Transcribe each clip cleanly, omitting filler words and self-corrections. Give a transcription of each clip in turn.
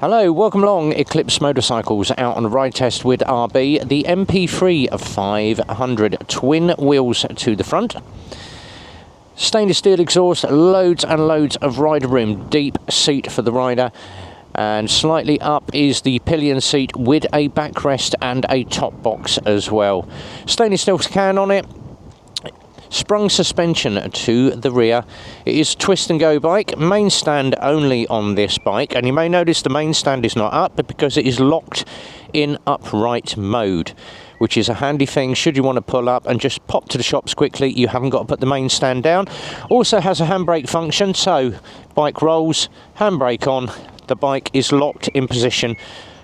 Hello, welcome along Eclipse Motorcycles out on a ride test with RB, the MP3 500, twin wheels to the front, stainless steel exhaust, loads and loads of rider room, deep seat for the rider, and slightly up is the pillion seat with a backrest and a top box as well. Stainless steel can on it. Sprung suspension to the rear. It is a twist and go bike, main stand only on this bike, and you may notice the main stand is not up because it is locked in upright mode, which is a handy thing should you want to pull up and just pop to the shops quickly. You haven't got to put the main stand down. Also has a handbrake function, so bike rolls, handbrake on, the bike is locked in position.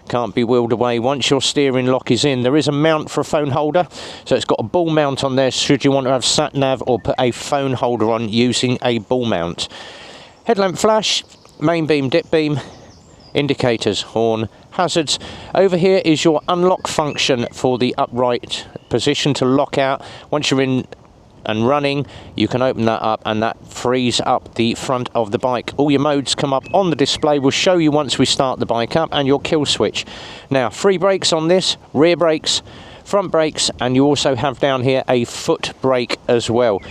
Can't be wheeled away once your steering lock is in. There is a mount for a phone holder, so it's got a ball mount on there should you want to have sat nav or put a phone holder on using a ball mount. Headlamp flash, main beam, dip beam, indicators, horn, hazards. Over here is your unlock function for the upright position to lock out. Once you're in and running, you can open that up and that frees up the front of the bike. All your modes come up on the display. We'll show you once we start the bike up, and your kill switch. Now, free brakes on this, rear brakes, front brakes, and you also have down here a foot brake as well.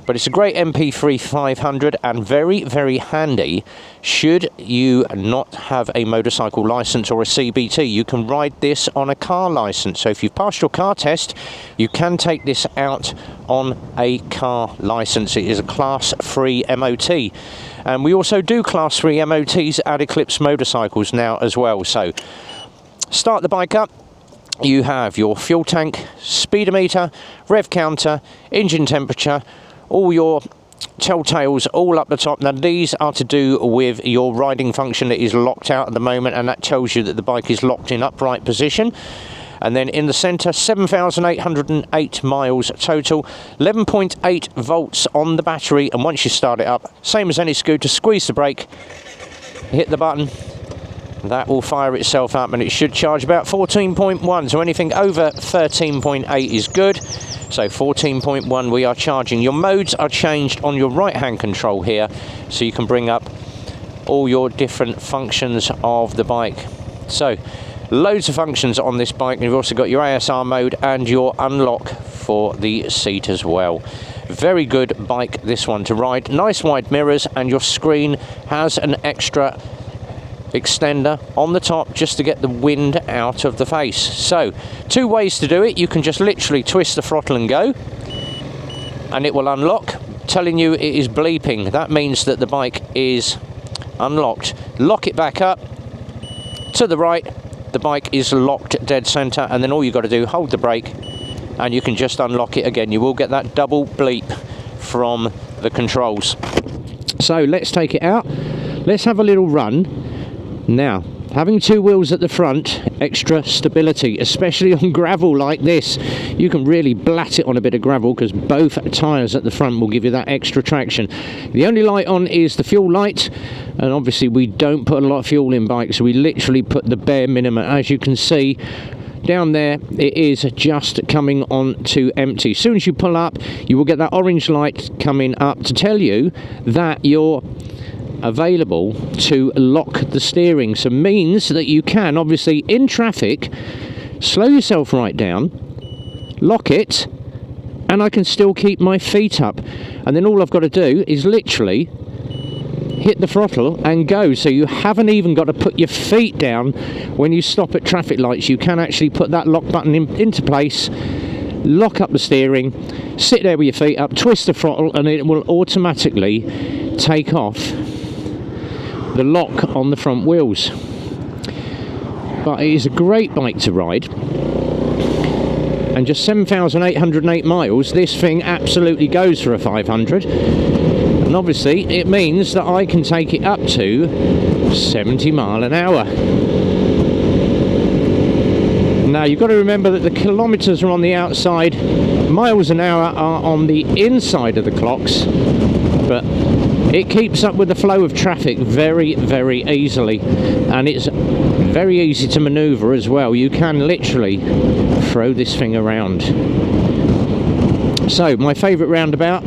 But it's a great MP3 500 and very, very handy should you not have a motorcycle license or a CBT. You can ride this on a car license. So if you've passed your car test, you can take this out on a car license. It is a class 3 MOT. And we also do class 3 MOTs at Eclipse Motorcycles now as well. So start the bike up. You have your fuel tank, speedometer, rev counter, engine temperature, all your telltales all up the top. Now these are to do with your riding function that is locked out at the moment, and that tells you that the bike is locked in upright position. And then in the centre, 7,808 miles total, 11.8 volts on the battery, and once you start it up, same as any scooter, squeeze the brake, hit the button, that will fire itself up, and it should charge about 14.1, so anything over 13.8 is good. So 14.1 we are charging. Your modes are changed on your right hand control here, so you can bring up all your different functions of the bike. So loads of functions on this bike, and you've also got your ASR mode and your unlock for the seat as well. Very good bike, this one to ride. Nice wide mirrors, and your screen has an extra extender on the top just to get the wind out of the face. So two ways to do it. You can just literally twist the throttle and go, and it will unlock, telling you it is bleeping. That means that the bike is unlocked. Lock it back up to the right, the bike is locked dead center, and then all you got to do, hold the brake, and you can just unlock it again. You will get that double bleep from the controls. So let's take it out, let's have a little run. Now, having two wheels at the front, extra stability, especially on gravel like this. You can really blat it on a bit of gravel because both tyres at the front will give you that extra traction. The only light on is the fuel light, and obviously we don't put a lot of fuel in bikes, so we literally put the bare minimum. As you can see down there, it is just coming on to empty. As soon as you pull up, you will get that orange light coming up to tell you that you're available to lock the steering. So means that you can, obviously in traffic, slow yourself right down, lock it, and I can still keep my feet up, and then all I've got to do is literally hit the throttle and go. So you haven't even got to put your feet down when you stop at traffic lights. You can actually put that lock button into place, lock up the steering, sit there with your feet up, twist the throttle, and it will automatically take off the lock on the front wheels. But it is a great bike to ride, and just 7,808 miles, this thing absolutely goes for a 500, and obviously it means that I can take it up to 70 miles an hour. Now you've got to remember that the kilometres are on the outside, miles an hour are on the inside of the clocks, but it keeps up with the flow of traffic very, very easily, and it's very easy to manoeuvre as well. You can literally throw this thing around. So my favourite roundabout,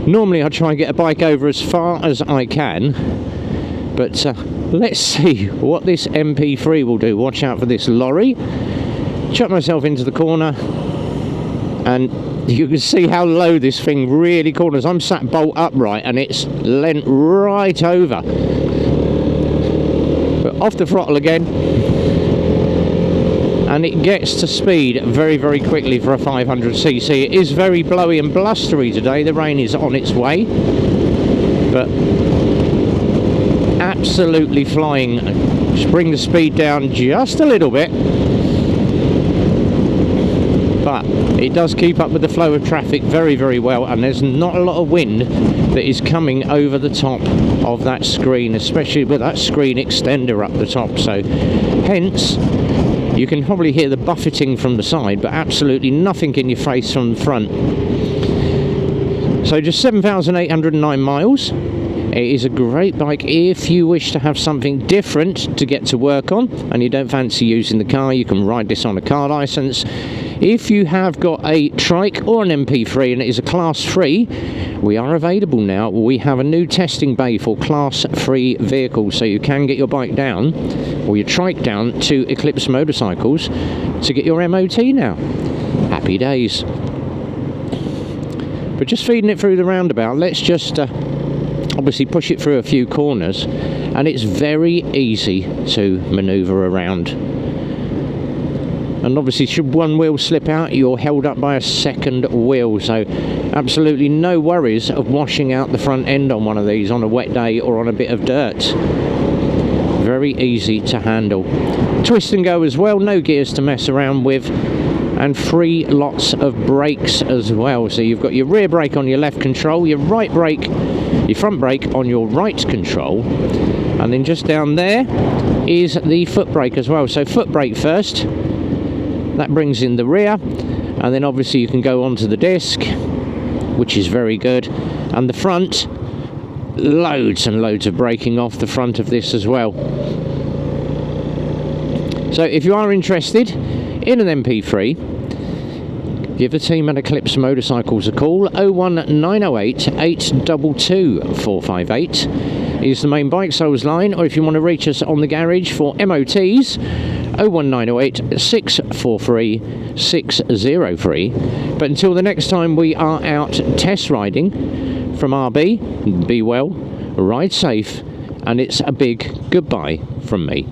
normally I try and get a bike over as far as I can, But let's see what this MP3 will do. Watch out for this lorry. Chuck myself into the corner, and you can see how low this thing really corners. I'm sat bolt upright and it's leant right over. But off the throttle again, and it gets to speed very, very quickly for a 500cc. It is very blowy and blustery today. The rain is on its way, but absolutely flying. Just bring the speed down just a little bit, but it does keep up with the flow of traffic very, very well, and there's not a lot of wind that is coming over the top of that screen, especially with that screen extender up the top. So hence you can probably hear the buffeting from the side, but absolutely nothing in your face from the front. So just 7,809 miles. It is a great bike if you wish to have something different to get to work on and you don't fancy using the car. You can ride this on a car license. If you have got a trike or an MP3 and it is a class 3, we are available now. We have a new testing bay for class 3 vehicles, so you can get your bike down or your trike down to Eclipse Motorcycles to get your MOT now. Happy days. But just feeding it through the roundabout, let's just obviously push it through a few corners, and it's very easy to manoeuvre around. And obviously should one wheel slip out, you're held up by a second wheel, so absolutely no worries of washing out the front end on one of these on a wet day or on a bit of dirt. Very easy to handle. Twist and go as well, no gears to mess around with, and 3 lots of brakes as well. So you've got your rear brake on your left control, your right brake, your front brake on your right control, and then just down there is the foot brake as well. So foot brake first, that brings in the rear, and then obviously you can go onto the disc, which is very good, and the front, loads and loads of braking off the front of this as well. So if you are interested in an MP3, give the team at Eclipse Motorcycles a call. 01908 822 458 is the main bike sales line, or if you want to reach us on the garage for MOTs, 01908 643 603. But until the next time we are out test riding, from RB, be well, ride safe, and it's a big goodbye from me.